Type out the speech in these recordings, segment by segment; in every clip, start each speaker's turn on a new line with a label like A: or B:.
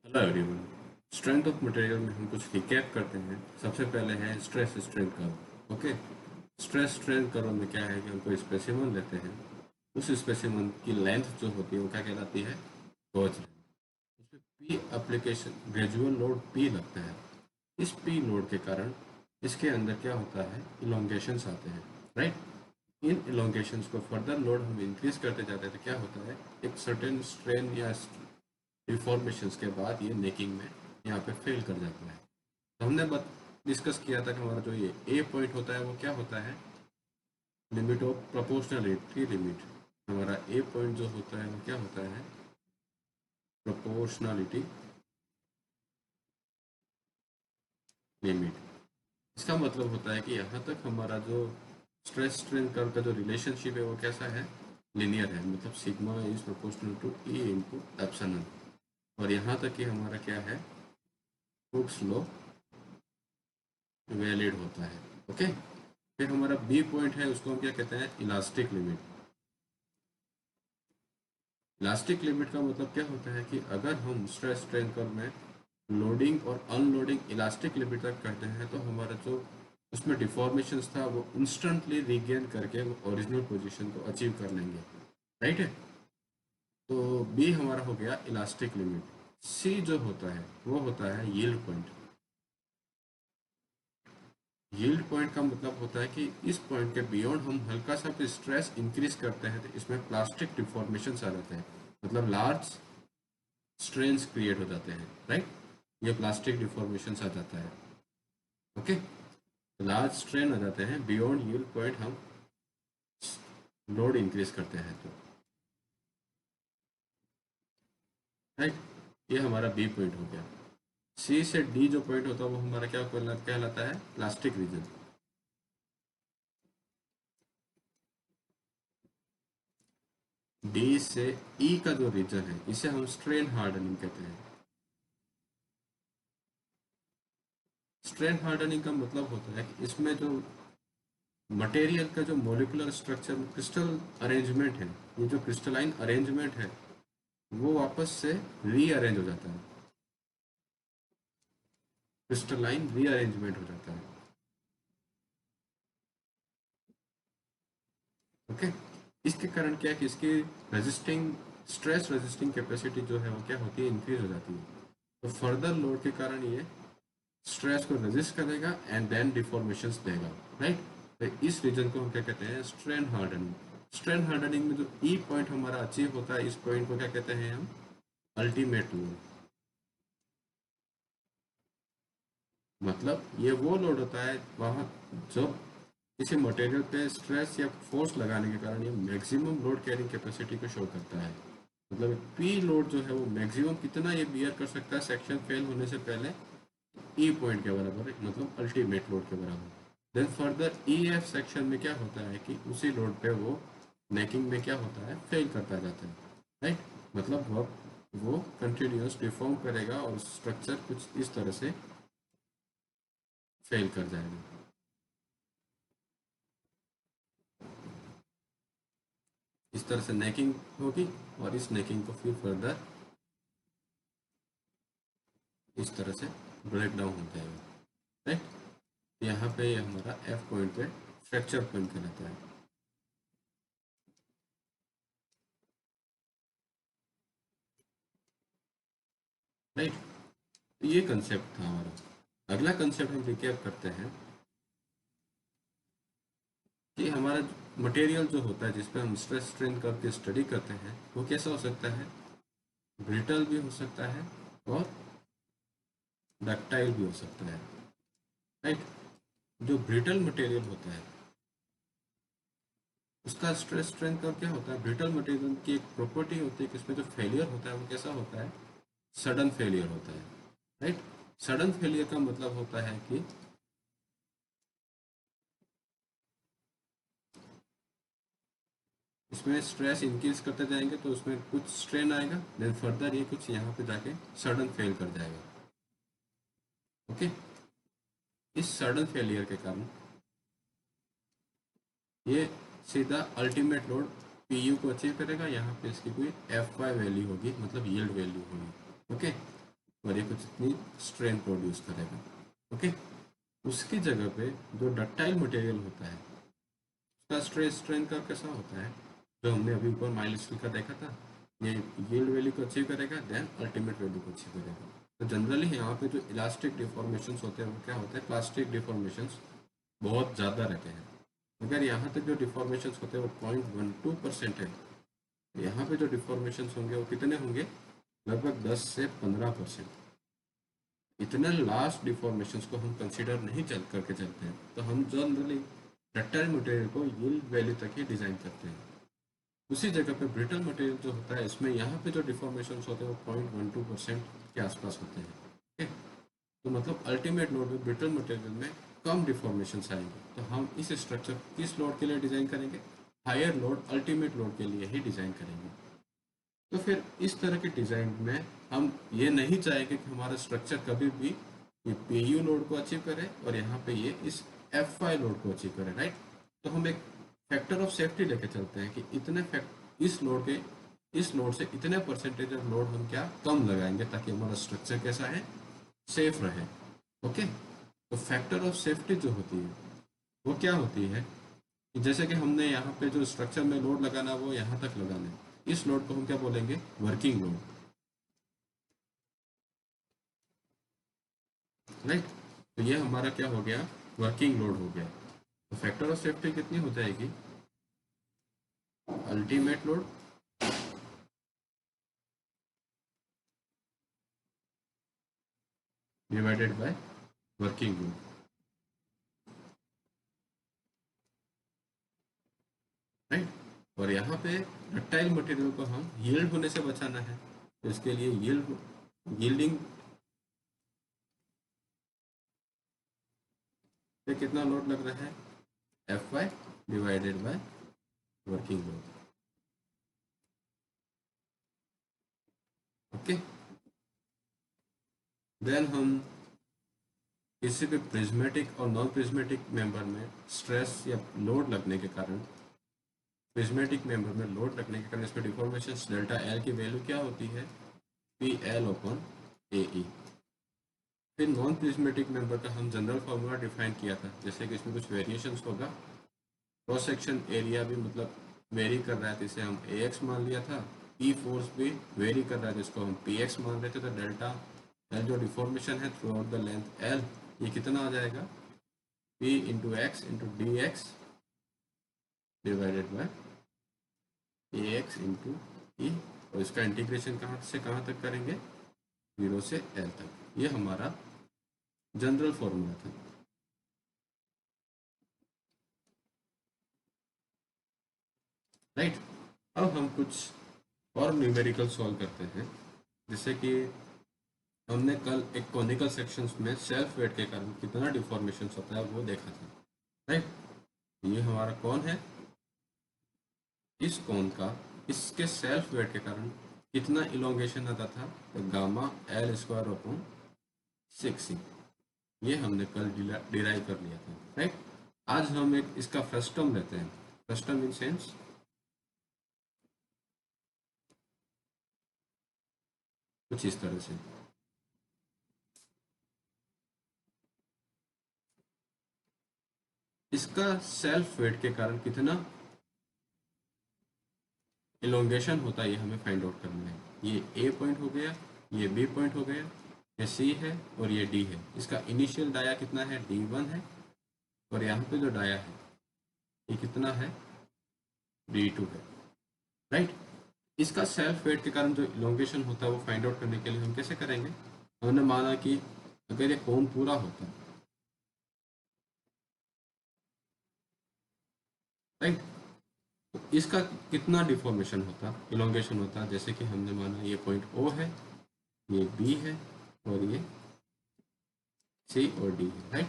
A: Hello everyone. Strength of material में हम कुछ रिकैप करते हैं। सबसे पहले है stress strain curve. Okay, stress strain curve में क्या है कि हम कोई स्पेसिमन लेते हैं। उस स्पेसिमन की लेंथ जो होती है वो क्या कहलाती है, गॉज लेंथ। उसमें P application gradual load P लगता है। इस पी लोड के कारण इसके अंदर क्या होता है, इलोंगेशंस आते हैं, राइट। इन इलोंगेशंस को फर्दर लोड हम इंक्रीज करते जाते हैं तो क्या होता है, एक सर्टेन स्ट्रेन या डिफॉर्मेशंस के बाद ये नेकिंग में यहाँ पे फेल कर जाता है। तो हमने डिस्कस किया था कि हमारा जो ये ए पॉइंट होता है वो क्या होता है, लिमिट ऑफ प्रोपोर्शनलिटी लिमिट। हमारा ए पॉइंट जो होता है वो क्या होता है, प्रोपोर्शनलिटी लिमिट। इसका मतलब होता है कि यहाँ तक हमारा जो स्ट्रेस स्ट्रेन कर्व का जो रिलेशनशिप है वो कैसा है, लिनियर है, मतलब sigma is proportional to E into epsilon. और यहाँ तक कि हमारा क्या है, हुक्स लॉ वैलिड होता है। ओके, फिर हमारा बी पॉइंट है, उसको हम क्या कहते हैं, इलास्टिक लिमिट। इलास्टिक लिमिट का मतलब क्या होता है कि अगर हम स्ट्रेस स्ट्रेन कर्व में लोडिंग और अनलोडिंग इलास्टिक लिमिट तक करते हैं तो हमारा जो उसमें डिफॉर्मेशंस था वो इंस्टेंटली रिगेन करके वो ओरिजिनल पोजीशन को अचीव कर लेंगे, राइट है। तो बी हमारा हो गया इलास्टिक लिमिट। सी जो होता है वो होता है यील्ड पॉइंट। यील्ड पॉइंट का मतलब होता है कि इस पॉइंट के बियॉन्ड हम हल्का सा भी स्ट्रेस इंक्रीज करते हैं तो इसमें प्लास्टिक डिफॉर्मेशन आ जाते हैं, मतलब लार्ज स्ट्रेन्स क्रिएट हो जाते हैं, राइट। ये प्लास्टिक डिफॉर्मेशन आ जाता है। ओके, लार्ज स्ट्रेन आ जाते हैं बियॉन्ड यील्ड पॉइंट, हम लोड इंक्रीज करते हैं तो, राइट। ये हमारा बी पॉइंट हो गया। सी से डी जो पॉइंट होता है वो हमारा क्या कहलाता है, प्लास्टिक रीजन। डी से ई का जो रीजन है इसे हम स्ट्रेन हार्डनिंग कहते हैं। स्ट्रेन हार्डनिंग का मतलब होता है कि इसमें जो मटेरियल का जो मोलिकुलर स्ट्रक्चर क्रिस्टल अरेंजमेंट है, ये जो क्रिस्टलाइन अरेंजमेंट है वो वापस से रीअरेंज हो जाता है, क्रिस्टलाइन रीअरेंजमेंट हो जाता है। ओके, इसके कारण क्या है कि इसकी रेजिस्टिंग स्ट्रेस रेजिस्टिंग कैपेसिटी जो है वो क्या होती है, इंक्रीज हो जाती है। तो फर्दर लोड के कारण ये स्ट्रेस को रेजिस्ट करेगा एंड देन डिफॉर्मेशंस देगा, राइट। तो इस रीजन को हम क्या कहते हैं, स्ट्रेन हार्डनिंग। स्ट्रेन हार्डनिंग में जो ई पॉइंट हमारा अचीव होता है, इस पॉइंट को क्या कहते हैं हम, अल्टीमेट लोड। मतलब ये वो लोड होता है वहाँ जब किसी मटेरियल पे स्ट्रेस या फोर्स लगाने के कारण ये मैक्सिमम लोड कैरिंग कैपेसिटी को शो करता है। मतलब पी लोड जो है वो मैक्सिमम कितना ये बियर कर सकता है सेक्शन फेल होने से पहले, ई पॉइंट के बराबर है, मतलब अल्टीमेट लोड के बराबर। Then further E F section में क्या होता है कि उसी लोड पे वो नेकिंग में क्या होता है, फेल करता जाता है, राइट। मतलब वो कंटिन्यूस डिफॉर्म करेगा और स्ट्रक्चर कुछ इस तरह से फेल कर जाएगा। इस तरह से नेकिंग होगी और इस नेकिंग को फिर फर्दर इस तरह से ब्रेक डाउन हो जाएगा, राइट। यहाँ पे ये हमारा एफ पॉइंट पे फ्रैक्चर पॉइंट कहलाता है, राइट। तो ये कंसेप्ट था हमारा। अगला कंसेप्ट हम रिकैप करते हैं कि हमारा मटेरियल जो होता है जिस पे हम स्ट्रेस स्ट्रेन करके स्टडी करते हैं वो कैसा हो सकता है, ब्रिटल भी हो सकता है और डक्टाइल भी हो सकता है, राइट। जो ब्रिटल मटेरियल होता है उसका स्ट्रेस स्ट्रेन कर्व क्या होता है, ब्रिटल मटेरियल की एक प्रॉपर्टी होती है कि इसमें जो फेलियर होता है वो कैसा होता है, सडन फेलियर होता है, राइट। सडन फेलियर का मतलब होता है कि इसमें स्ट्रेस इंक्रीज करते जाएंगे तो उसमें कुछ स्ट्रेन आएगा, देन फर्दर ये कुछ यहाँ पे जाके सडन फेल कर जाएगा। ओके, इस सडन फेलियर के कारण ये सीधा अल्टीमेट लोड पी यू को अचीव करेगा। यहाँ पे इसकी कोई एफ वाई वैल्यू होगी, मतलब यील्ड वैल्यू होगी। ओके, और ये कुछ इतनी स्ट्रेंथ प्रोड्यूस करेगा। ओके, उसकी जगह पे जो डक्टाइल मटेरियल होता है उसका स्ट्रेस स्ट्रेंथ का कैसा होता है, जो हमने अभी ऊपर माइल स्टील का देखा था, ये यील्ड वैल्यू को अचीव करेगा, देन अल्टीमेट वैल्यू को अचीव करेगा। तो जनरली यहाँ पे जो इलास्टिक डिफॉर्मेशंस होते हैं वो क्या होते हैं, प्लास्टिक डिफॉर्मेशंस बहुत ज़्यादा रहते हैं। अगर यहाँ तक जो डिफॉर्मेशंस होते हैं वो 0.12% है, यहाँ पे जो डिफॉर्मेशंस होंगे वो कितने होंगे, लगभग 10 से 15%। इतने लास्ट डिफॉर्मेशंस को हम कंसीडर नहीं करके चलते हैं, तो हम जनरली डक्टाइल मटेरियल को यील्ड वैल्यू तक ही डिज़ाइन करते हैं। उसी जगह पे ब्रिटल मटेरियल जो होता है इसमें यहाँ पे जो डिफॉर्मेशन होते हैं वो 0.12% के आसपास होते हैं। ठीक है, तो मतलब अल्टीमेट लोड में ब्रिटल मटेरियल में कम डिफॉर्मेशन आएंगे। तो हम इस स्ट्रक्चर किस लोड के लिए डिज़ाइन करेंगे, हायर लोड अल्टीमेट लोड के लिए ही डिज़ाइन करेंगे। तो फिर इस तरह के डिज़ाइन में हम ये नहीं चाहेंगे कि हमारा स्ट्रक्चर कभी भी ये PU लोड को अचीव करे और यहाँ पे ये इस FY लोड को अचीव करे, राइट। तो हम एक फैक्टर ऑफ सेफ्टी लेके चलते हैं कि इस लोड से इतने परसेंटेज ऑफ लोड हम क्या कम लगाएंगे ताकि हमारा स्ट्रक्चर कैसा है, सेफ रहे। ओके, तो फैक्टर ऑफ सेफ्टी जो होती है वो क्या होती है कि जैसे कि हमने यहाँ पे जो स्ट्रक्चर में लोड लगाना वो यहाँ तक लगाना है, इस लोड को हम क्या बोलेंगे, वर्किंग लोड, राइट। तो ये हमारा क्या हो गया, वर्किंग लोड हो गया। तो फैक्टर ऑफ सेफ्टी कितनी हो जाएगी, ultimate load divided by working load, right. और यहाँ पे डक्टाइल मटेरियल को हम यील्ड होने से बचाना है, तो इसके लिए यील्डिंग पे कितना लोड लग रहा है, FY divided by working load. Okay, then हम किसी भी प्रिज्मेटिक और नॉन प्रिज्मेटिक मेंबर में स्ट्रेस या लोड लगने के कारण, प्रिज्मेटिक मेंबर में लोड लगने के कारण इसमें डिफॉर्मेशन डेल्टा एल की वैल्यू क्या होती है, PL/AE। फिर नॉन प्रिज्मेटिक मेंबर का हम जनरल फार्मूला डिफाइन किया था, जैसे कि इसमें कुछ वेरिएशंस होगा, क्रॉस सेक्शन एरिया भी मतलब वेरी कर रहा है तो इसे हम AX मान लिया था, ई फोर्स भी वेरी कर रहा है जिसको हम PX मान रहे थे। तो डेल्टा एल जो डिफॉर्मेशन है through out the length L, ये कितना आ जाएगा, P/X/dx डिवाइडेड बाय AX/E, और इसका इंटीग्रेशन कहाँ से कहाँ तक करेंगे, 0 से L तक। ये हमारा जनरल फॉर्मूला था, राइट। अब हम कुछ और न्यूमेरिकल सॉल्व करते हैं, जैसे कि हमने कल एक कॉनिकल सेक्शंस में सेल्फ वेट के कारण कितना डिफॉर्मेशन होता है वो देखा था, राइट। ये हमारा कौन है, इस कौन का इसके सेल्फ वेट के कारण कितना इलोंगेशन आता था, तो गामा L²/6E, ये हमने कल डिराइव कर लिया था, राइट। आज हम एक इसका फ्रस्टम लेते हैं, फ्रस्टम इन सेंस कुछ इस तरह से, इसका सेल्फ वेट के कारण कितना इलोंगेशन होता है ये हमें फाइंड आउट करना है। ये A पॉइंट हो गया, ये B पॉइंट हो गया, ये C है और ये D है। इसका इनिशियल डाया कितना है, D1 है, और यहाँ पे जो डाया है ये कितना है, D2 है, राइट। इसका सेल्फ वेट के कारण जो इलोंगेशन होता है वो फाइंड आउट करने के लिए हम कैसे करेंगे, हमने माना कि अगर ये कोण पूरा होता, राइट, तो इसका कितना डिफॉर्मेशन होता, इलोंगेशन होता, जैसे कि हमने माना ये पॉइंट O है, ये B है और ये C और D है, राइट।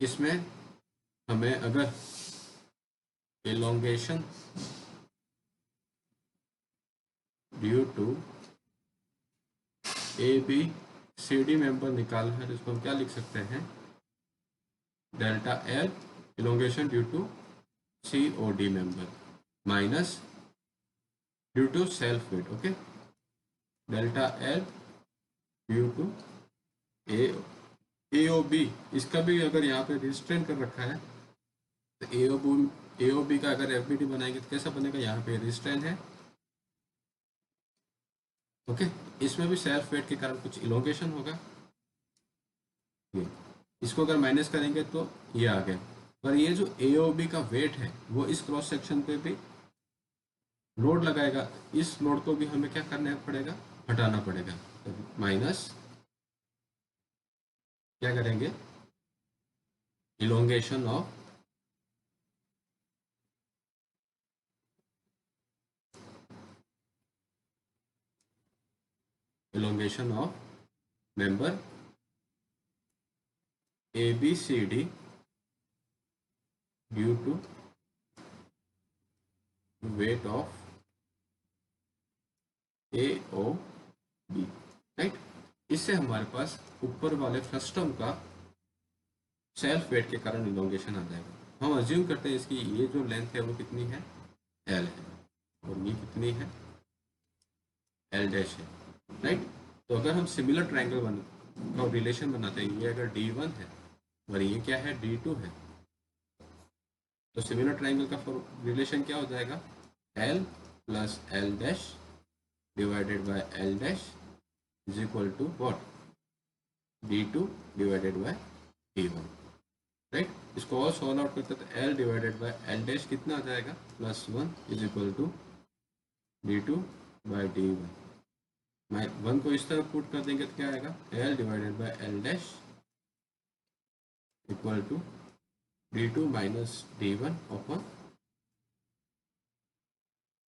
A: इसमें हमें अगर elongation due to ABCD member निकालना है तो इसको हम क्या लिख सकते हैं, delta L elongation due to COD member minus due to self weight, okay, delta L due to A A O B, इसका भी अगर यहाँ पे रिस्ट्रेन कर रखा है तो ए ओ बी का अगर एफ बी डी बनाएंगे तो कैसा बनेगा, यहाँ पे रिस्ट्रेन है। ओके, इसमें भी सेल्फ वेट के कारण कुछ इलोंगेशन होगा। ये इसको अगर माइनस करेंगे तो ये आ गया, पर ये जो ए ओ बी का वेट है वो इस क्रॉस सेक्शन पे भी लोड लगाएगा। इस लोड को भी हमें क्या करना पड़ेगा, हटाना पड़ेगा। तो माइनस क्या करेंगे, elongation of member A B C D due to weight of A O B, right. इससे हमारे पास ऊपर वाले फ्रस्टम का सेल्फ वेट के कारण इलोंगेशन आ जाएगा। हम अज्यूम करते हैं इसकी ये जो लेंथ है वो कितनी है, एल है, और ये कितनी है, एल डैश है, राइट। तो अगर हम सिमिलर ट्रायंगल का रिलेशन बनाते हैं, ये अगर D1 है और ये क्या है, D2 है, तो सिमिलर ट्रायंगल का रिलेशन क्या हो जाएगा, L plus L dash divided by L dash is equal to what, D2 divided by D1, right. इसको और सॉल्व आउट करते तो L divided by L dash कितना आ जाएगा, +1 is equal to D2 bye D1। 1 को इस तरफ पुट कर देंगे तो क्या आएगा, L divided by L dash equal to D2 minus D1 upon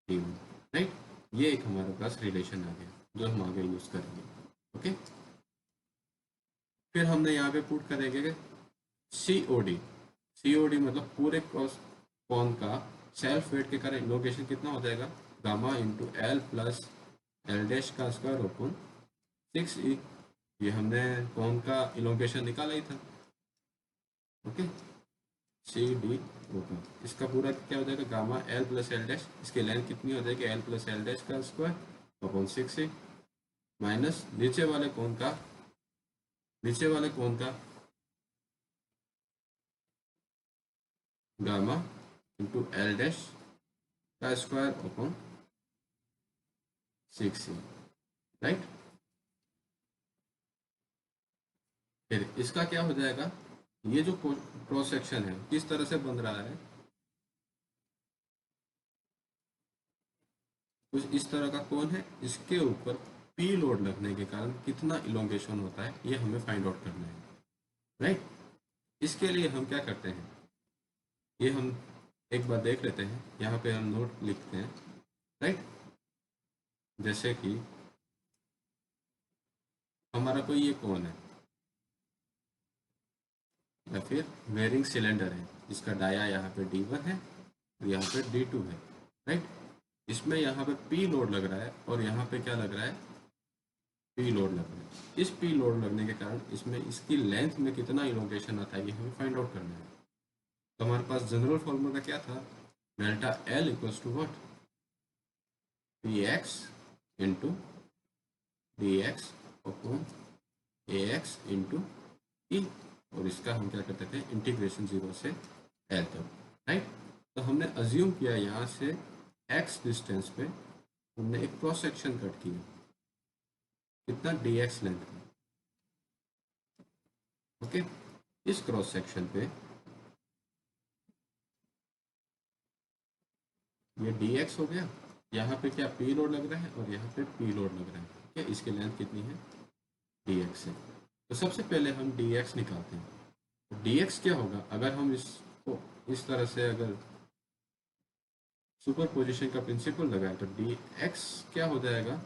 A: D1, right. ये एक हमारे पास रिलेशन आ गया जो हम आगे यूज करेंगे। ओके, फिर हमने यहाँ पे पुट करेंगे COD। COD मतलब पूरे क्रॉस कॉन का सेल्फ वेट के कारण इलोंगेशन कितना हो जाएगा, gamma into L plus L dash का स्क्वायर ओपन 6E। ये हमने कॉन का इलोंगेशन निकाला ही था। ओके, CD ओपन, इसका पूरा क्या हो जाएगा, gamma L plus L dash, इसकी लेंथ कितनी हो जाएगी, एल प्लस एल डैश का स्क्वायर अपॉन 6E माइनस नीचे वाले कोण का गामा इंटू एल डैश का स्क्वायर अपॉन 6E, राइट। फिर इसका क्या हो जाएगा, ये जो क्रॉस सेक्शन है किस तरह से बन रहा है, कुछ इस तरह का कोण है, इसके ऊपर पी लोड लगने के कारण कितना इलोंगेशन होता है ये हमें फाइंड आउट करना है, राइट। इसके लिए हम क्या करते हैं, ये हम एक बार देख लेते हैं, यहाँ पे हम नोट लिखते हैं, राइट। जैसे कि हमारा कोई ये कोण है या फिर वेरिंग सिलेंडर है, जिसका डाया यहाँ पे D1 है और यहाँ पे D2 है, राइट। इसमें यहाँ पे P लोड लग रहा है और यहाँ पे क्या लग रहा है, P लोड लग रहा है। इस P लोड लगने के कारण इसमें इसकी लेंथ में कितना इलोंगेशन आता है ये हमें फाइंड आउट करना है। तो हमारे पास जनरल फॉर्मूला क्या था, delta L equals to what, Px into dx upon ax into E, और इसका हम क्या करते थे, इंटीग्रेशन 0 से L तक, राइट। तो हमने अज्यूम किया यहाँ से x डिस्टेंस पे हमने एक क्रॉस सेक्शन कट किया, कितना, dx लेंथ का। ओके, इस क्रॉस सेक्शन पे ये dx हो गया, यहाँ पे क्या p लोड लग रहा है और यहाँ पे p लोड लग रहा है, ठीक है। इसकी लेंथ कितनी है, dx है। तो सबसे पहले हम dx निकालते हैं। तो dx क्या होगा, अगर हम इसको इस तरह से अगर सुपर पोजिशन का प्रिंसिपल लगाए तो dx क्या हो जाएगा,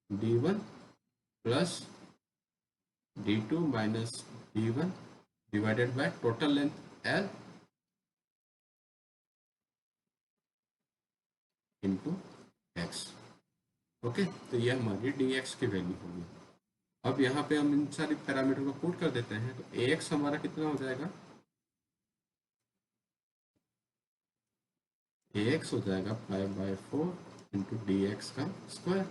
A: d1 plus d2 minus d1 divided by total length l into x. Okay, तो ये हमारी dx की वैल्यू होगी। अब यहाँ पे हम इन सारी पैरामीटर को पुट कर देते हैं, तो ax हमारा कितना हो जाएगा, ax हो जाएगा 5/4 इंटू डी एक्स का स्क्वायर,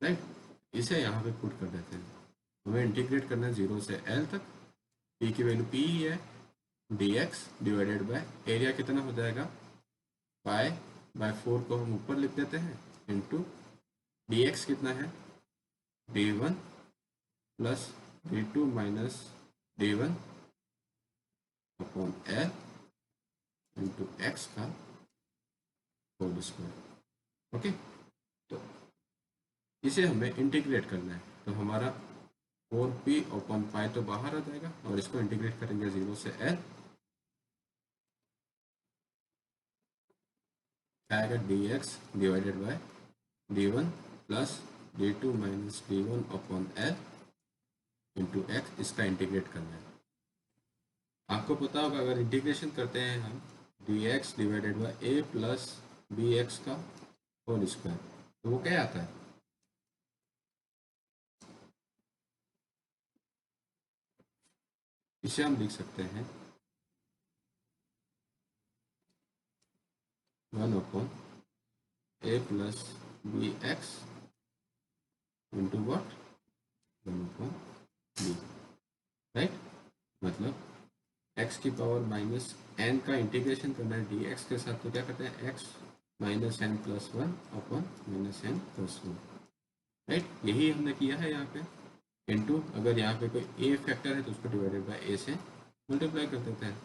A: राइट। इसे यहाँ पे पुट कर देते हैं, हमें इंटीग्रेट करना है 0 से L तक। p की वैल्यू p ही है, dx डिवाइडेड बाय एरिया कितना हो जाएगा, पाई बाय 4 को हम ऊपर लिख देते हैं, इंटू dx कितना है, d1 plus d2 minus d1 upon L into x का होल स्क्वायर। ओके, तो इसे हमें इंटीग्रेट करना है, तो हमारा 4p अपॉन पाई तो बाहर आ जाएगा और इसको इंटीग्रेट करेंगे 0 से L, आएगा dx divided by d1 plus d2 minus d1 upon L into x, इसका इंटीग्रेट करना है। आपको पता होगा अगर इंटीग्रेशन करते हैं हम dx divided by a plus bx का होल स्क्वायर, तो वो क्या आता है, इसे हम लिख सकते हैं 1 upon a plus B X into what, 1 upon b, right. मतलब x की पावर माइनस n का इंटीग्रेशन करना है dx के साथ, तो क्या करते हैं x minus N plus 1 upon minus N plus 1, right. यही हमने किया है यहाँ पे, इनटू अगर यहाँ पे कोई a फैक्टर है तो उसको डिवाइडेड बाय a से मल्टीप्लाई कर देते हैं।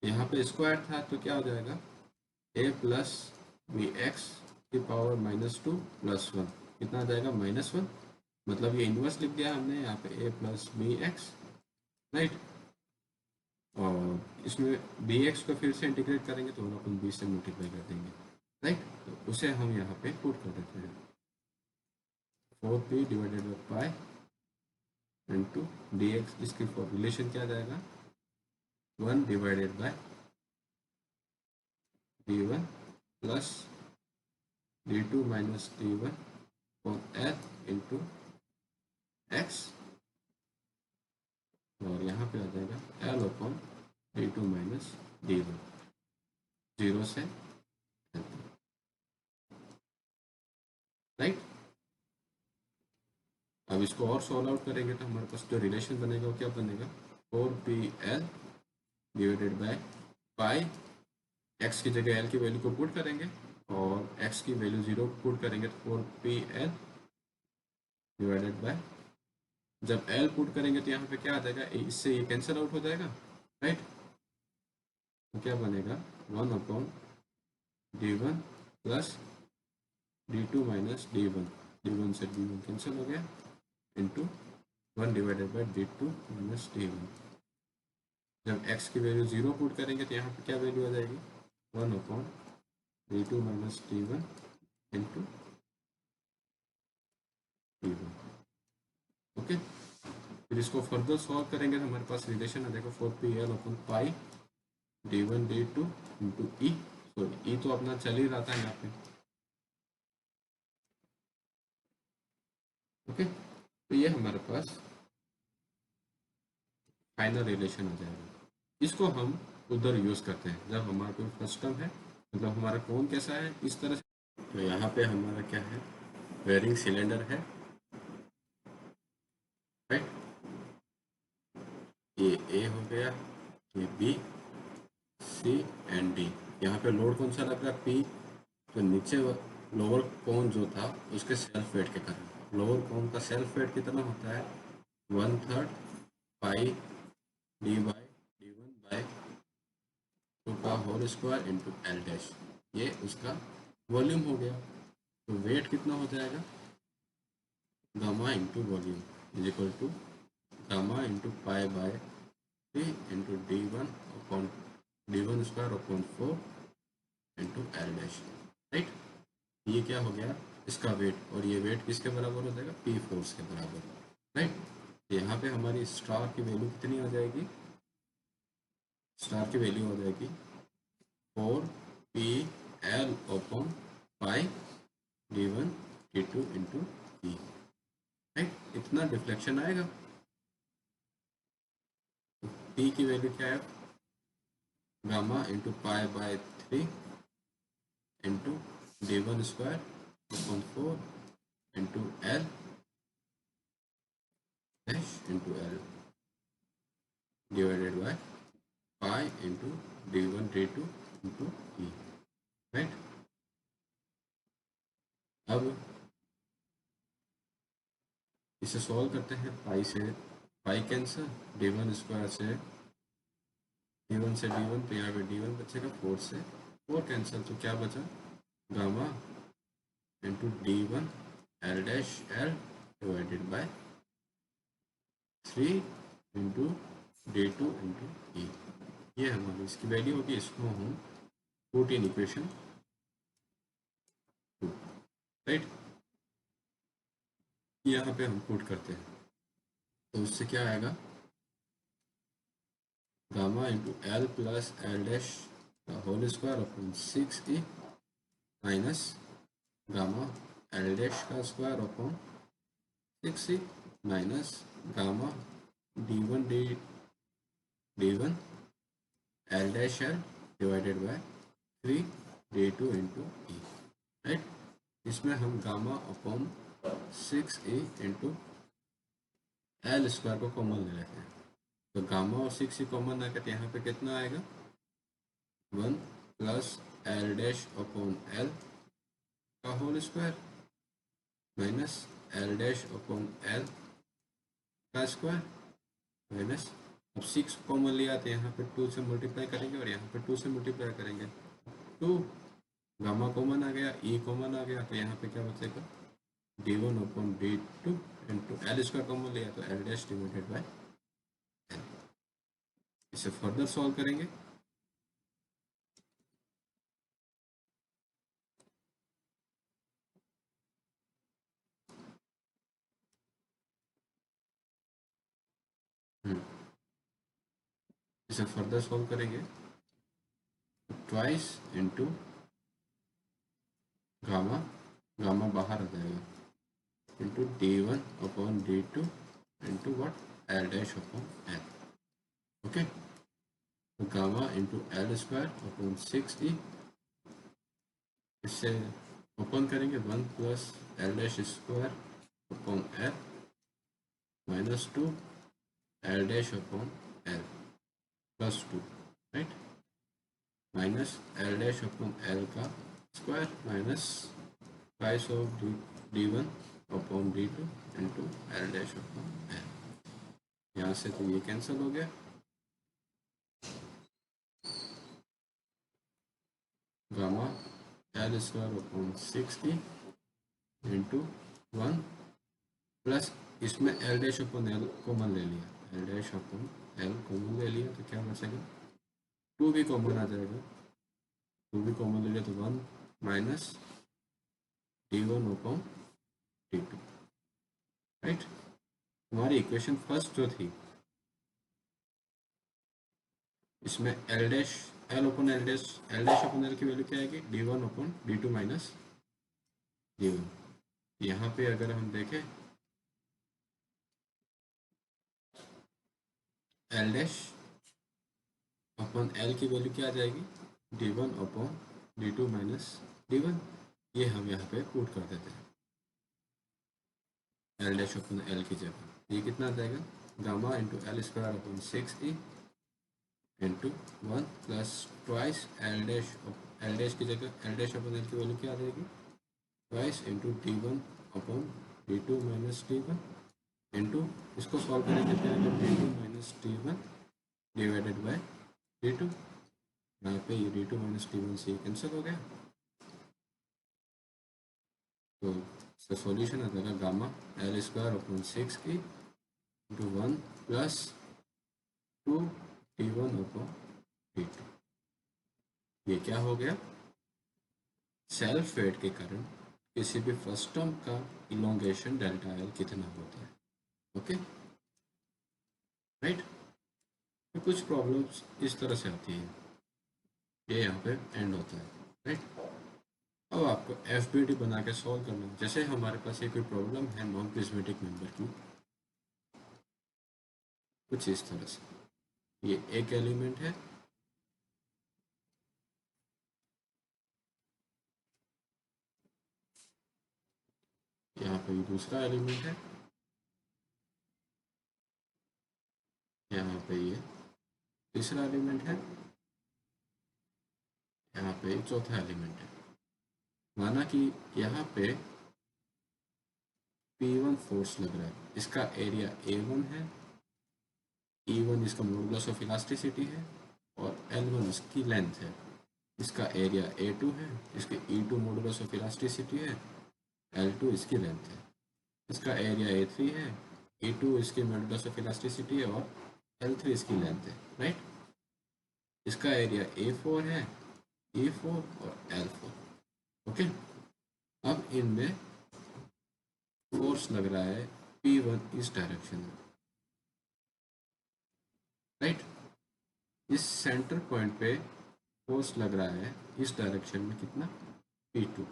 A: यहाँ पे स्क्वायर था तो क्या हो जाएगा, a प्लस बी एक्स की पावर माइनस 2 प्लस 1, कितना आ जाएगा, माइनस 1। मतलब ये इन्वर्स लिख दिया हमने यहाँ पे a plus B X, right. और इसमें बी एक्स को फिर से इंटीग्रेट करेंगे तो अपन बी से मल्टीप्लाई कर देंगे, राइट। तो उसे हम यहाँ पे पुट कर देते हैं, 4p divided by pi into D x, इसकी रिलेशन क्या आ जाएगा, 1 divided by d1 plus d2 minus d1 upon l into x, और यहाँ पे आ जाएगा l upon d2 minus d1, 0 से l, राइट। अब इसको और सॉल्व आउट करेंगे तो हमारे पास जो रिलेशन बनेगा वो क्या बनेगा, 4pl divided by pi, x की जगह l की वैल्यू को पुट करेंगे और x की वैल्यू 0 पुट करेंगे तो 4pl डिवाइडेड बाय, जब l पुट करेंगे तो यहाँ पे क्या आ जाएगा, इससे ये कैंसिल आउट हो जाएगा, राइट। तो क्या बनेगा, 1 upon d1 plus d2 minus d1, d1 से d1 कैंसिल हो गया, into 1 divided by d2 minus d1। जब x की वैल्यू 0 पुट करेंगे तो यहाँ पे क्या वैल्यू आ जाएगी, 1 upon d2 minus d1 into d1। Okay, फिर इसको फर्दर सॉल्व करेंगे तो हमारे पास रिलेशन आ जाएगा 4pl upon pi d1 d2 into E, sorry E तो अपना चल ही रहा था यहाँ पे। ओके, तो ये हमारे पास फाइनल रिलेशन आ जाएगा। इसको हम उधर यूज़ करते हैं जब हमारा कोई फर्स्ट टर्म है, मतलब हमारा कोण कैसा है, इस तरह से। तो यहाँ पे हमारा क्या है, वेयरिंग सिलेंडर है, राइट। ये ए हो गया, ये बी, सी एंड डी। यहाँ पे लोड कौन सा लग रहा है, पी। तो नीचे लोअर कोण जो था उसके सेल्फ वेट के कारण, लोअर कोण का सेल्फ वेट कितना होता है, 1/3 पाई डी बाई d1 बाय 2 का whole square into L dash, ये उसका वॉल्यूम हो गया। तो वेट कितना हो जाएगा, gamma into volume is equal to gamma into pi by 3 into d1 upon d1 square upon 4 into L dash, right. ये क्या हो गया, इसका वेट, और ये वेट किसके बराबर हो जाएगा, पी फोर्स के बराबर, राइट। यहाँ पे हमारी स्टार की वैल्यू कितनी आ जाएगी, स्टार की वैल्यू हो जाएगी 4pl upon pi d1 d2 into E, right. इतना डिफ्लेक्शन आएगा। p की वैल्यू क्या है, gamma into pi by 3 into d1 square upon 4 into L dash into L divided by pi into D one D two into E, right. अब इसे solve करते हैं, pi से पाई कैंसर, डी1 स्क्वायर से डी1 से डी1, तो यहाँ पे डी1 बचेगा, 4 से 4 कैंसिल, तो क्या बचा, gamma into D one L dash L divided by 3 into D two into E. ये हमारी इसकी वैल्यू होगी, इसको हम पुट इन इक्वेशन 2, राइट। यहाँ पे हम पुट करते हैं, तो उससे क्या आएगा, gamma into L plus L dash का whole square upon 6e minus gamma L dash का square upon 6e minus gamma D one D one L dash L divided by 3 D two into E, right. इसमें हम gamma upon 6e into L square को common ले लेते हैं, तो gamma और 6e common आकर यहाँ पे कितना आएगा, 1 plus L dash upon L का whole square minus L dash upon L का स्क्वायर माइनस, अब 6 कॉमन लिया तो यहाँ पे 2 से मल्टीप्लाई करेंगे और यहाँ पे 2 से मल्टीप्लाई करेंगे, 2 गामा कॉमन आ गया, ई कॉमन आ गया, तो यहाँ पे क्या बचेगा, D one upon D two into L square common लिया तो L dash divided by L. इसे फर्दर सॉल्व करेंगे, इसे फर्दर सॉल्व करेंगे, ट्वाइस इंटू गामा, गामा बाहर आ जाएगा, into D one upon D two into what L dash upon L, okay. तो gamma into L square upon 6e, इससे ओपन करेंगे 1 plus L dash square upon L minus 2 L dash upon L plus 2, right, minus L dash upon L का square minus प्राइस of D one upon D two into L dash upon L. यहाँ से तो ये cancel हो गया, gamma L square upon 6e into 1 plus इसमें L dash upon L common ले लिया, L dash upon L common ले लिया, तो क्या बचेगा, 2 भी कॉमन आ जाएगा, 2 भी कॉमन ले लिया तो 1 माइनस डी1 अपॉन डी2, राइट। हमारी इक्वेशन फर्स्ट जो थी, इसमें L dash L upon L dash upon L की वैल्यू क्या आएगी, D1 upon D two minus D1. यहाँ पे अगर हम देखें एल डैश अपॉन एल की वैल्यू क्या आ जाएगी, D1 upon D two minus D1, ये हम यहाँ पे पुट कर देते हैं एल डैश अपॉन एल की जगह, ये कितना आ जाएगा, gamma into L square upon 6e into 1 plus twice L dash की जगह एल डैश अपॉन एल की वैल्यू क्या आ जाएगी, twice into D one upon D two minus D one into, इसको सॉल्व करेंगे क्या आएगा, D two minus D one divided by D two, यहाँ पे ये डी2 माइनस डी1 से कैंसिल हो गया, तो इसका सॉल्यूशन आ जाएगा gamma L square upon 6e into 1 plus 2 D1 upon D two. ये क्या हो गया, सेल्फ वेट के कारण किसी भी फर्स्ट टर्म का इलोंगेशन डेल्टा एल कितना होता है, ओके, राइट। तो कुछ प्रॉब्लम्स इस तरह से आती है, ये यहाँ पे एंड होता है, राइट। अब आपको एफ बना के सॉल्व करना है, जैसे हमारे पास ये कोई प्रॉब्लम है नॉन प्रिज्मेटिक मेंबर की, कुछ इस तरह से, ये एक एलिमेंट है, यहाँ पे दूसरा एलिमेंट है, यहाँ पे ये तीसरा एलिमेंट है, यहाँ पे चौथा एलिमेंट है। माना कि यहाँ पे P1 फोर्स लग रहा है, इसका एरिया A1 है, E1 इसका मॉडुलस ऑफ इलास्टिसिटी है और L1 इसकी लेंथ है। इसका एरिया A2 है, इसके E2 मॉडुलस ऑफ इलास्टिसिटी है, L2 इसकी लेंथ है। इसका एरिया A3 है, E2 इसकी मॉडुलस ऑफ इलास्टिसिटी है और L3 इसकी लेंथ है, राइट। इसका एरिया A4 है, E4 और L4, ओके। अब इनमें फोर्स लग रहा है P1 इस डायरेक्शन में, राइट। इस सेंटर पॉइंट पे फोर्स लग रहा है इस डायरेक्शन में कितना, P2।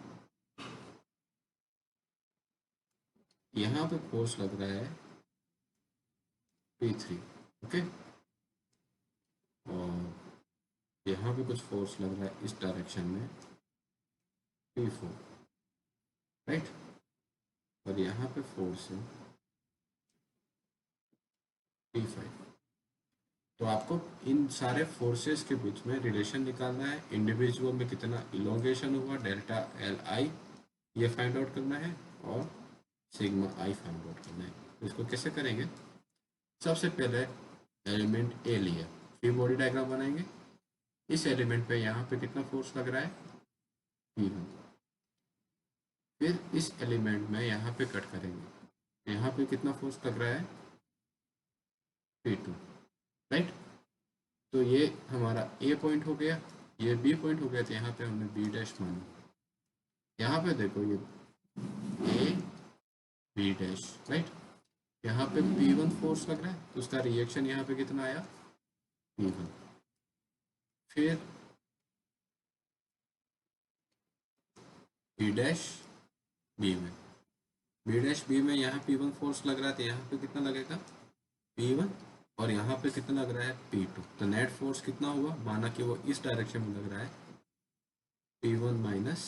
A: यहाँ पे फोर्स लग रहा है P3, ओके। और यहाँ पे कुछ फोर्स लग रहा है इस डायरेक्शन में P4, राइट। और यहाँ पे फोर्स है P5। तो आपको इन सारे फोर्सेस के बीच में रिलेशन निकालना है। इंडिविजुअल में कितना इलोंगेशन हुआ, डेल्टा एल आई ये फाइंड आउट करना है और सिग्मा आई फाइंड आउट करना है। तो इसको कैसे करेंगे, सबसे पहले एलिमेंट ए लिया, फिर बॉडी डायग्राम बनाएंगे। इस एलिमेंट पे यहाँ पे कितना फोर्स लग रहा है, P1। फिर इस एलिमेंट में यहाँ पे कट करेंगे, यहाँ पे कितना फोर्स लग रहा है, P2, राइट। तो ये हमारा ए पॉइंट हो गया, ये बी पॉइंट हो गया, तो यहाँ पे हमने बी डैश माना। यहाँ पे देखो ये ए बी डैश, राइट। यहाँ पे P1 फोर्स लग रहा है, तो उसका रिएक्शन यहाँ पे कितना आया, P1। फिर बी डैश बी में, बी डैश बी में यहाँ P1 फोर्स लग रहा है, तो यहाँ पे कितना लगेगा, P1। और यहाँ पे कितना लग रहा है, P2। तो नेट फोर्स कितना हुआ, माना कि वो इस डायरेक्शन में लग रहा है, P1 माइनस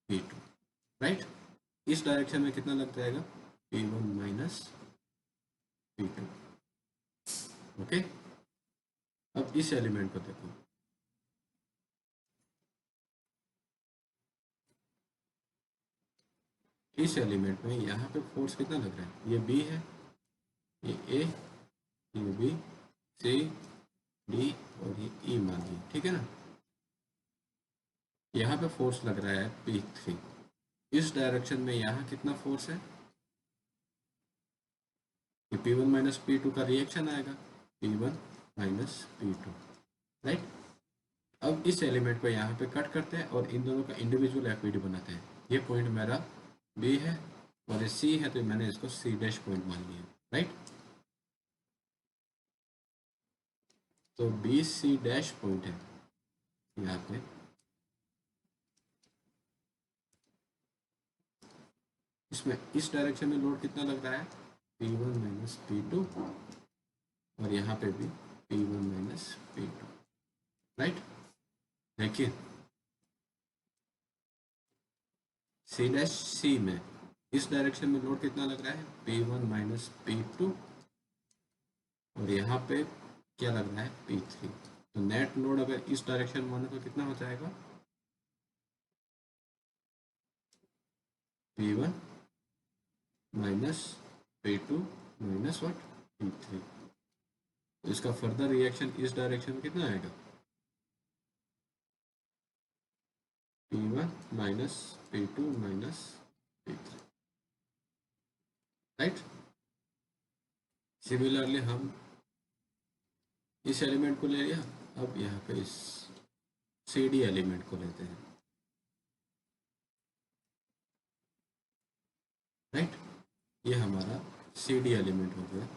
A: P2, राइट। इस डायरेक्शन में कितना लग जाएगा, P1 माइनस P2, ओके। अब इस एलिमेंट को देखो, इस एलिमेंट में यहाँ पे फोर्स कितना लग रहा है, ये B है, ये A, ये B, C, D और ये E मान ली, ठीक है ना। यहाँ पे फोर्स लग रहा है P3। इस डायरेक्शन में यहाँ कितना फोर्स है, ये P1 माइनस P2 का रिएक्शन आएगा, P1 माइनस P2, राइट। अब इस एलिमेंट को यहाँ पे कट करते हैं और इन दोनों का इंडिविजुअल एफईडी बनाते हैं। ये पॉइंट मेरा B है और ये C है, तो मैंने इसको C डैश पॉइंट मान लिया, राइट। तो B C डैश पॉइंट है यहाँ पे। इसमें इस डायरेक्शन में लोड कितना लग रहा है, P1 माइनस P2 और यहाँ पे भी P1 माइनस P2, राइट। देखिए C डैश C में इस डायरेक्शन में लोड कितना लग रहा है, P1 माइनस P2 और यहाँ पे क्या लग रहा है, P3। तो नेट लोड अगर इस डायरेक्शन में होने तो कितना हो जाएगा, P1 minus P2 minus what, P3। तो इसका फर्दर रिएक्शन इस डायरेक्शन में कितना आएगा, P1 minus P2 minus P3, right. Similarly हम इस एलिमेंट को ले लिया, अब यहाँ पे इस CD एलिमेंट को लेते हैं, राइट। ये हमारा CD एलिमेंट हो गया।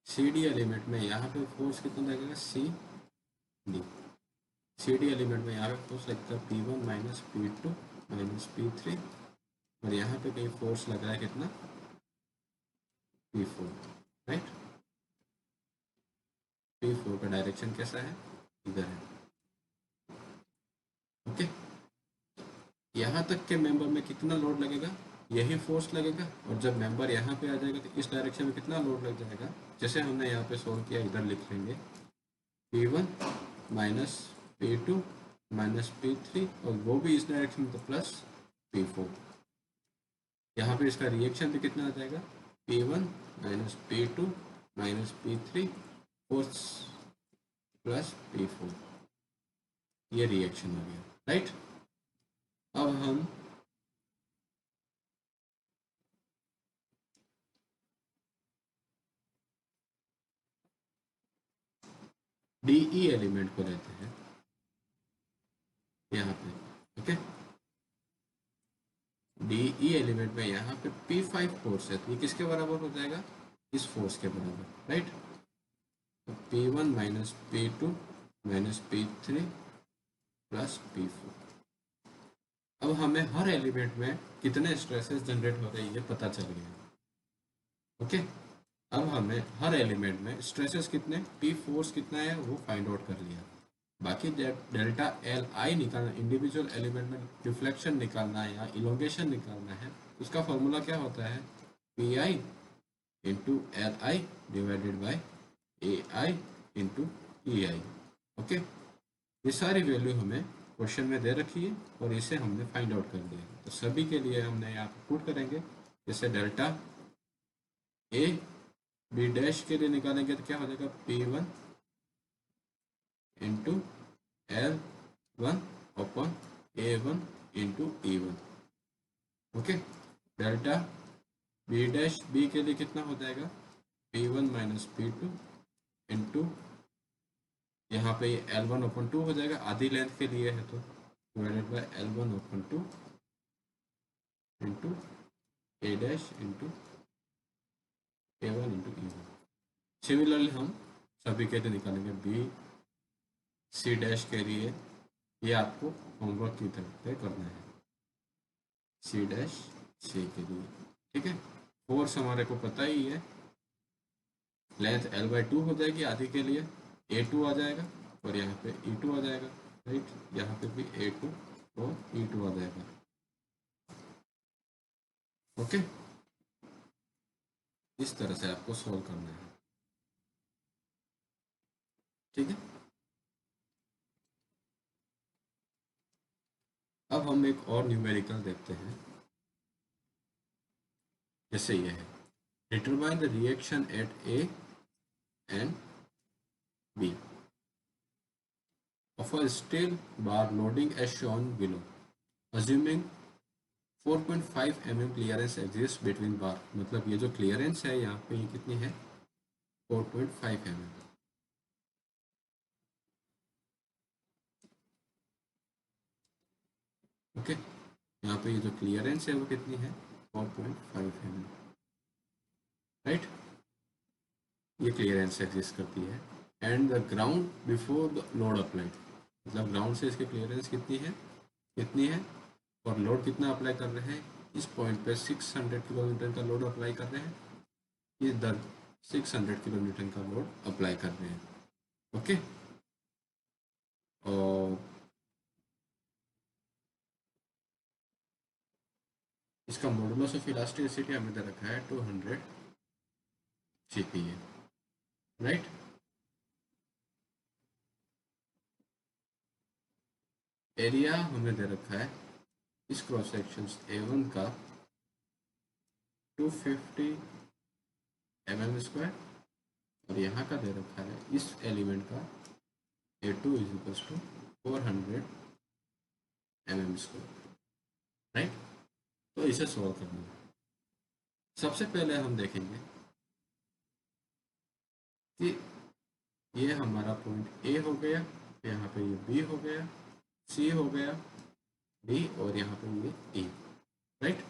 A: CD एलिमेंट में यहाँ पे फोर्स कितना लगेगा, CD। CD एलिमेंट में यहाँ पे फोर्स लगता है P1 minus P2 minus P3 और यहाँ पे कहीं फोर्स लग रहा है कितना, P4, राइट। P4 का डायरेक्शन कैसा है, इधर है, ओके। यहाँ तक के मेंबर में कितना लोड लगेगा, यही फोर्स लगेगा, और जब मेंबर यहाँ पे आ जाएगा तो इस डायरेक्शन में कितना लोड लग जाएगा, जैसे हमने यहाँ पे सोल्व किया, इधर लिख लेंगे P1 minus P2 minus P3, और वो भी इस डायरेक्शन में तो प्लस P4। यहाँ पे इसका रिएक्शन भी कितना आ जाएगा, P1 minus P2 minus P3 force plus P4, ये रिएक्शन आ गया, राइट। अब हम DE एलिमेंट को लेते हैं यहाँ पे, ओके। DE एलिमेंट में यहाँ पे P5 फोर्स है, तो ये किसके बराबर हो जाएगा, इस फोर्स के बराबर, राइट। तो P1 minus P2 minus P3 plus P4। अब हमें हर एलिमेंट में कितने स्ट्रेसेस जनरेट हो रहे हैं ये पता चल गया, ओके। अब हमें हर एलिमेंट में स्ट्रेसेस कितने, P फोर्स कितना है वो फाइंड आउट कर लिया। बाकी डेल्टा एल आई निकालना, इंडिविजुअल एलिमेंट में रिफ्लेक्शन निकालना है या इलोंगेशन निकालना है, उसका फॉर्मूला क्या होता है, P I into L I divided by A I into E I, okay. ये सारी वैल्यू हमें क्वेश्चन में दे रखी है और इसे हमने फाइंड आउट कर दिया। तो सभी के लिए हमने यहाँ पुट करेंगे, जैसे डेल्टा ए बी डैश के लिए निकालेंगे तो क्या हो जाएगा, P1 into L1 upon A1 into E1, okay. Delta B dash B के लिए कितना हो जाएगा, P1 माइनस P2 इंटू यहाँ पे L1 अपॉन 2 हो जाएगा, आधी लेंथ के लिए है तो divided by L1 upon 2 into A dash into A1 into E1। Similarly हम सभी के लिए निकालेंगे, बी सी डैश के लिए, ये आपको होमवर्क की तरफ पे करना है, सी डैश सी के लिए, ठीक है। फोर्स हमारे को पता ही है, लेंथ L/2 हो जाएगी, आधी के लिए A2 आ जाएगा और यहाँ पे E2 आ जाएगा, राइट। यहाँ पे भी A2 और E2 आ जाएगा, ओके। इस तरह से आपको सॉल्व करना है, ठीक है। अब हम एक और न्यूमेरिकल देखते हैं, जैसे ये है, determine the reaction at A and B of a steel bar loading as shown below, assuming 4.5 mm clearance exist between bar. मतलब ये जो क्लियरेंस है यहाँ पे ये कितनी है, 4.5 mm, ओके। यहाँ पे ये जो क्लियरेंस है वो कितनी है, 4.5 mm, राइट। ये क्लियरेंस एग्जिस्ट करती है। And the ground before the load applied, मतलब ग्राउंड से इसकी क्लियरेंस कितनी है और लोड कितना अप्लाई कर रहे हैं, इस पॉइंट पे 600 किलोमीटर का लोड अप्लाई कर रहे हैं, इधर 600 किलोमीटर का लोड अप्लाई कर रहे हैं, ओके। और इसका मॉडुलस ऑफ इलास्टिसिटी हमें दे रखा है 200 GPa, राइट। एरिया हमें दे रखा है इस क्रॉस सेक्शन A1 का 250 mm² और यहाँ का दे रखा है इस एलिमेंट का A2 इज 400 mm², राइट। तो इसे सॉल्व करना है। सबसे पहले हम देखेंगे कि ये हमारा पॉइंट A हो गया, यहाँ पे ये B हो गया, C हो गया, D और यहाँ पे ये E, राइट।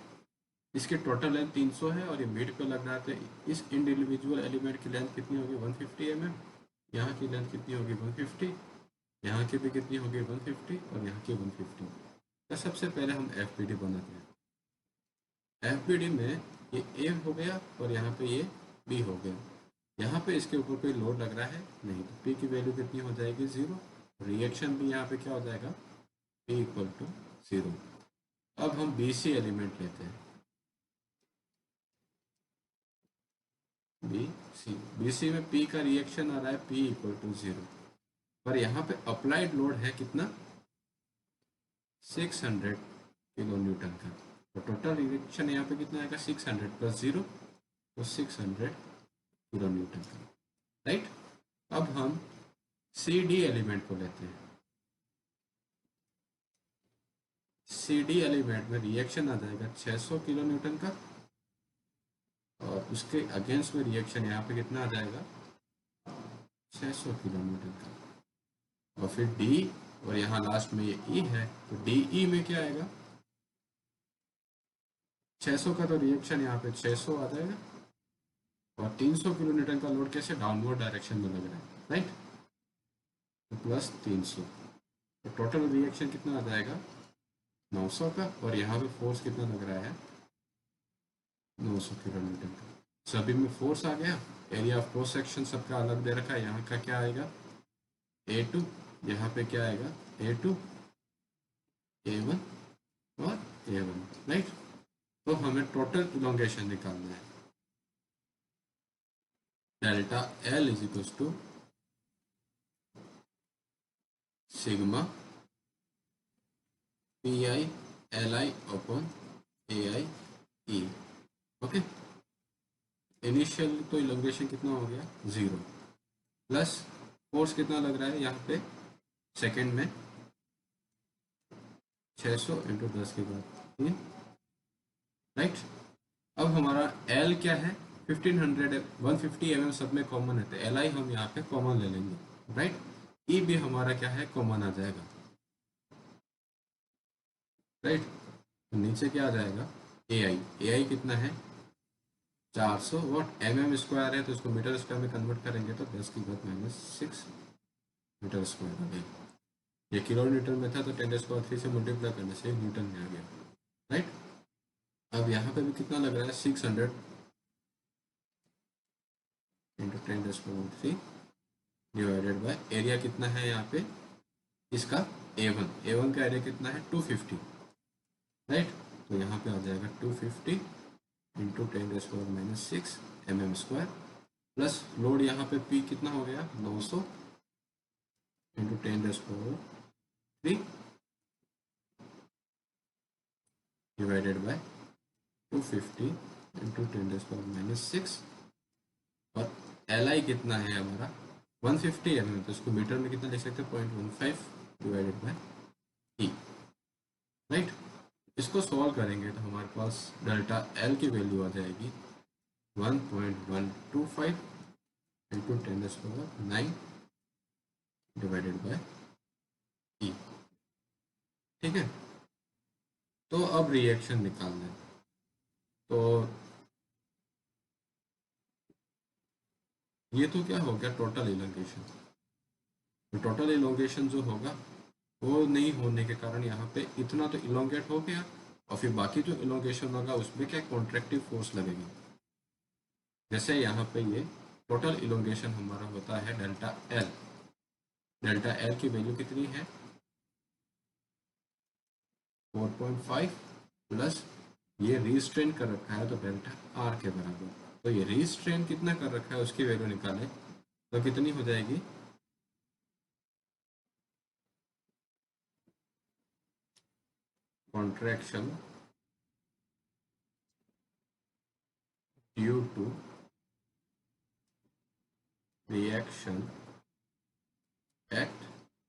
A: इसकी टोटल लेंथ 300 है और ये मिड पे लग रहा है, तो इस इंडिविजुअल एलिमेंट की लेंथ कितनी होगी, 150 mm। यहाँ की लेंथ कितनी होगी, 150, यहाँ की भी कितनी होगी, 150 और यहाँ की 150। तो सबसे पहले हम FBD बनाते हैं। FBD में ये A हो गया और यहाँ पे ये B हो गया, यहाँ पे इसके ऊपर कोई लोड लग रहा है नहीं, तो P की वैल्यू कितनी हो जाएगी, 0। रिएक्शन भी यहाँ पे क्या हो जाएगा, P = 0। अब हम BC एलिमेंट लेते हैं, बी सी, बी सी में पी का रिएक्शन आ रहा है पी इक्वल टू 0, पर यहाँ पे अप्लाइड लोड है कितना 600 किलो न्यूटन का, तो टोटल रिएक्शन यहाँ पे कितना आएगा 600 प्लस 0, तो 600 किलो न्यूटन का, राइट। अब हम सी डी एलिमेंट को लेते हैं। सी डी एलिमेंट में रिएक्शन आ जाएगा 600 किलो न्यूटन का, और उसके अगेंस्ट में रिएक्शन यहाँ पे कितना आ जाएगा 600 किलो न्यूटन का, और फिर डी, और यहाँ लास्ट में ये ई है, तो डी ई में क्या आएगा 600 का, तो रिएक्शन यहाँ पे 600 आ जाएगा, और 300 किलो न्यूटन का लोड कैसे डाउनवर्ड डायरेक्शन में लग रहा है, राइट, तो प्लस 300, तो टोटल रिएक्शन कितना आ जाएगा 900 का, और यहाँ पे फोर्स कितना लग रहा है 900 किलो न्यूटन का। सभी में फोर्स आ गया, एरिया ऑफ क्रॉस सेक्शन सबका अलग दे रखा है, यहाँ का क्या आएगा A2, यहाँ पे क्या आएगा A2, A1 और A1, राइट। तो हमें टोटल इलोंगेशन निकालना है, delta L is equal to sigma PI LI upon AI E, okay. Initial तो इलोंगेशन कितना हो गया 0, प्लस फोर्स कितना लग रहा है यहाँ पे सेकेंड में 600 इंटू 10 के बाद 3, राइट। अब हमारा L क्या है 1500, 150 mm सब में कॉमन है, तो LI हम यहाँ पे कॉमन ले लेंगे, राइट। E भी हमारा क्या है कॉमन आ जाएगा, राइट। तो नीचे क्या आ जाएगा AI कितना है 400 वॉट, mm² है तो इसको मीटर स्क्वायर में कन्वर्ट करेंगे तो 10 की घात -6 मीटर स्क्वायर आ गया। ये किलो न्यूटन में था तो 10⁻³ से मल्टीप्लाई करने से न्यूटन में आ गया, राइट। अब यहाँ पे भी कितना लग रहा है 600 इंटू 10⁻³ डिवाइडेड बाय एरिया कितना है यहाँ पे इसका A1 का एरिया कितना है 250, राइट। तो यहाँ पे आ जाएगा 250 इंटू 10⁻⁻6 mm², प्लस लोड यहाँ पे P कितना हो गया 900 इंटू 10⁻³ डिवाइडेड बाय 250 इंटू 10⁻⁻6, और LI कितना है हमारा 150 mm, तो इसको मीटर में कितना लिख सकते हैं 0.15 डिवाइडेड बाय E, राइट। इसको सॉल्व करेंगे तो हमारे पास डेल्टा L की वैल्यू आ जाएगी 1.125 इंटू 10⁻⁹ डिवाइडेड बाय E, ठीक है। तो अब रिएक्शन निकालना है, तो ये तो क्या हो गया टोटल इलोंगेशन, तो टोटल इलोंगेशन जो होगा वो नहीं होने के कारण यहाँ पे इतना तो इलोंगेट हो गया, और फिर बाकी जो इलोंगेशन होगा उसमें क्या कॉन्ट्रैक्टिव फोर्स लगेगी। जैसे यहाँ पे ये टोटल इलोंगेशन हमारा होता है डेल्टा L की वैल्यू कितनी है 4.5, प्लस ये रीस्ट्रेन कर रखा है तो डेल्टा R के बराबर, तो ये रीस्ट्रेन कितना कर रखा है उसकी वैल्यू निकालें तो कितनी हो जाएगी contraction due to reaction at,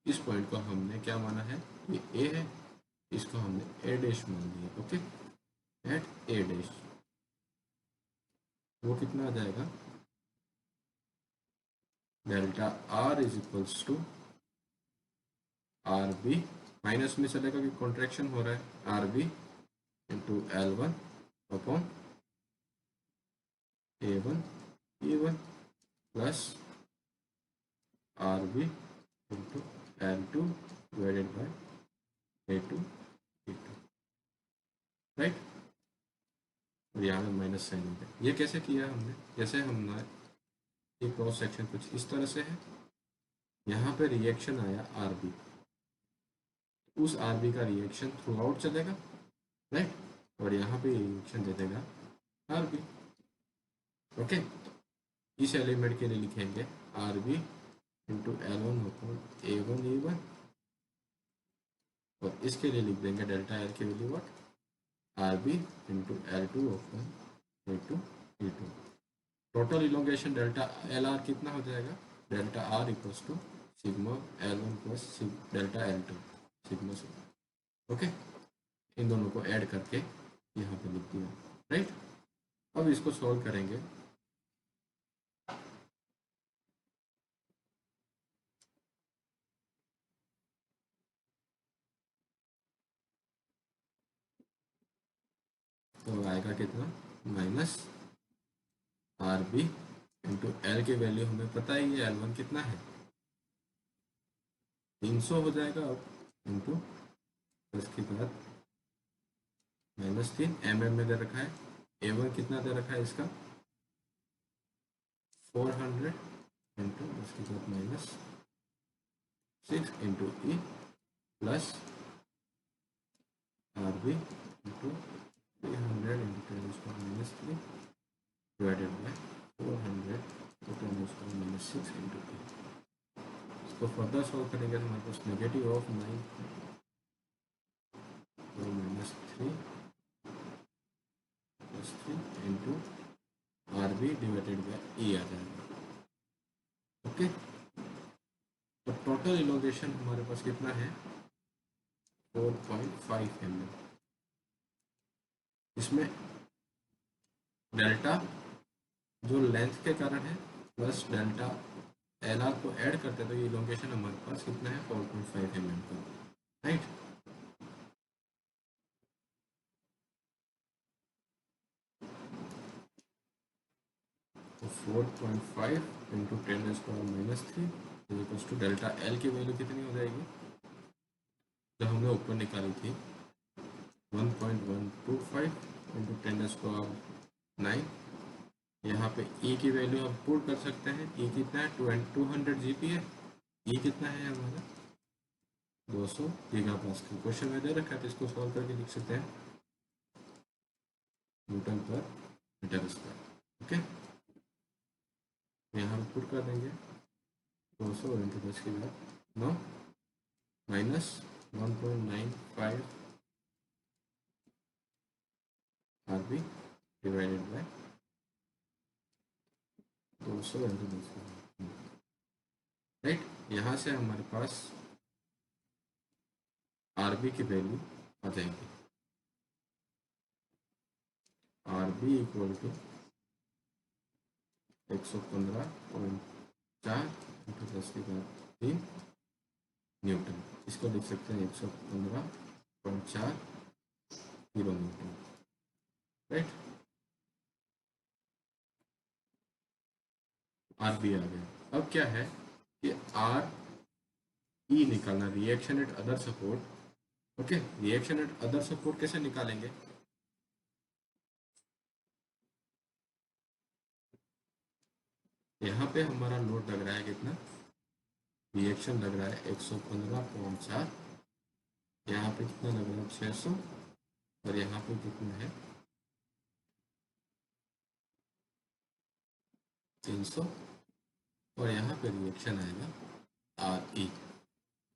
A: इस पॉइंट को हमने क्या माना है ये A है, इसको हमने A' मान लिया, ओके, एट A', वो कितना आ जाएगा delta R is equals to RB, minus में चलेगा कि कॉन्ट्रैक्शन हो रहा है RB into L1 upon A1 E1 plus RB into L2 divided by A2 E2, right. और यहाँ में माइनस साइन हो गया। ये कैसे किया हमने, जैसे हमने ये क्रॉस सेक्शन कुछ इस तरह से है, यहाँ पे रिएक्शन आया RB, उस RB का रिएक्शन थ्रू आउट चलेगा, राइट, और यहाँ पे रिएक्शन दे देगा RB, ओके। इस एलिमेंट के लिए लिखेंगे are B into L1 upon A1 E1, और इसके लिए लिख देंगे डेल्टा एल की value what, R B into L2 upon A2 E2। Total elongation delta L R कितना हो जाएगा, delta R equals to sigma L1 plus delta L2 sigma से। ओके, इन दोनों को ऐड करके यहाँ पे लिख दिया, राइट। अब इसको सॉल्व करेंगे। तो आएगा कितना, minus R B into L की वैल्यू हमें पता है, ये L1 कितना है 300 हो जाएगा। अब इंटू उसके बाद -3 mm में दे रखा है, A1 कितना दे रखा है इसका 400 इंटू उसके बाद -6 into E plus R B into 300 into 10⁻³ divided by 400 into 10⁻6 into E. इसको फर्दर सॉल्व करेंगे तो हमारे पास negative of 9 -3 + 3 into R B divided by E आ जाएगा। ओके, तो टोटल इलोंगेशन हमारे पास कितना है 4.5 mm। इसमें डेल्टा जो लेंथ के कारण है प्लस डेल्टा एल आर को ऐड करते तो ये इलोंगेशन हमारे पास कितना है 4.5 mm का, राइट। तो 4.5 into 10⁻³ equals to delta L की वैल्यू कितनी हो जाएगी जो हमने ऊपर निकाली थी 1.125 इंटू 10⁻⁹। यहाँ पे ई की वैल्यू हम पुट कर सकते हैं, ई कितना है 200 GP है, ई कितना है हमारा 200 गीगापास्कल। क्वेश्चन में दे रखा है तो इसको सॉल्व करके लिख सकते हैं न्यूटन पर मीटर स्क्वायर। ओके, यहाँ हम पुट कर देंगे 200 इंटू 10 की बात 9 minus 1.95 R B divided by 200 into 10 की बात, राइट। यहाँ से हमारे पास आर बी की वैल्यू आ जाएगी, R B equal to 115.4 into 10 की बात 3 न्यूटन। इसको लिख सकते हैं 115.4 kilo newton, right. R B आ गया। अब क्या है कि आर ई निकालना, reaction at other support. Okay, reaction at other support कैसे निकालेंगे, यहाँ पे हमारा लोड लग रहा है कितना, रिएक्शन लग रहा है 115.4, यहाँ पे कितना लग रहा है 600, और यहाँ पे कितना है 300, और यहाँ पे रिएक्शन आएगा R E.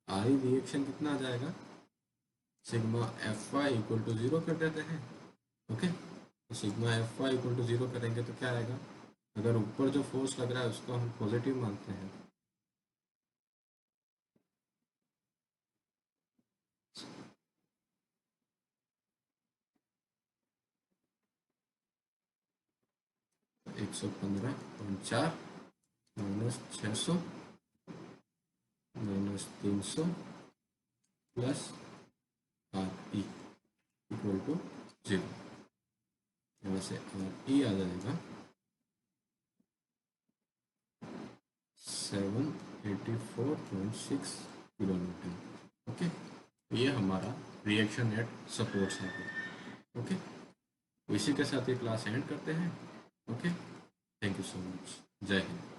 A: R E reaction कितना आ जाएगा, sigma F Y equal to 0 कर देते हैं। ओके, तो sigma F Y equal to 0 करेंगे तो क्या आएगा, अगर ऊपर जो फोर्स लग रहा है उसको हम पॉजिटिव मानते हैं, तो 115.4 minus 600 minus 300 plus R E equal to 0। यहाँ से आर ई आ जाएगा 784.6 किलो न्यूटन। ओके, ये हमारा रिएक्शन एट सपोर्ट्स है। ओके, इसी के साथ ये क्लास एंड करते हैं। Okay, thank you so much, जय हिंद।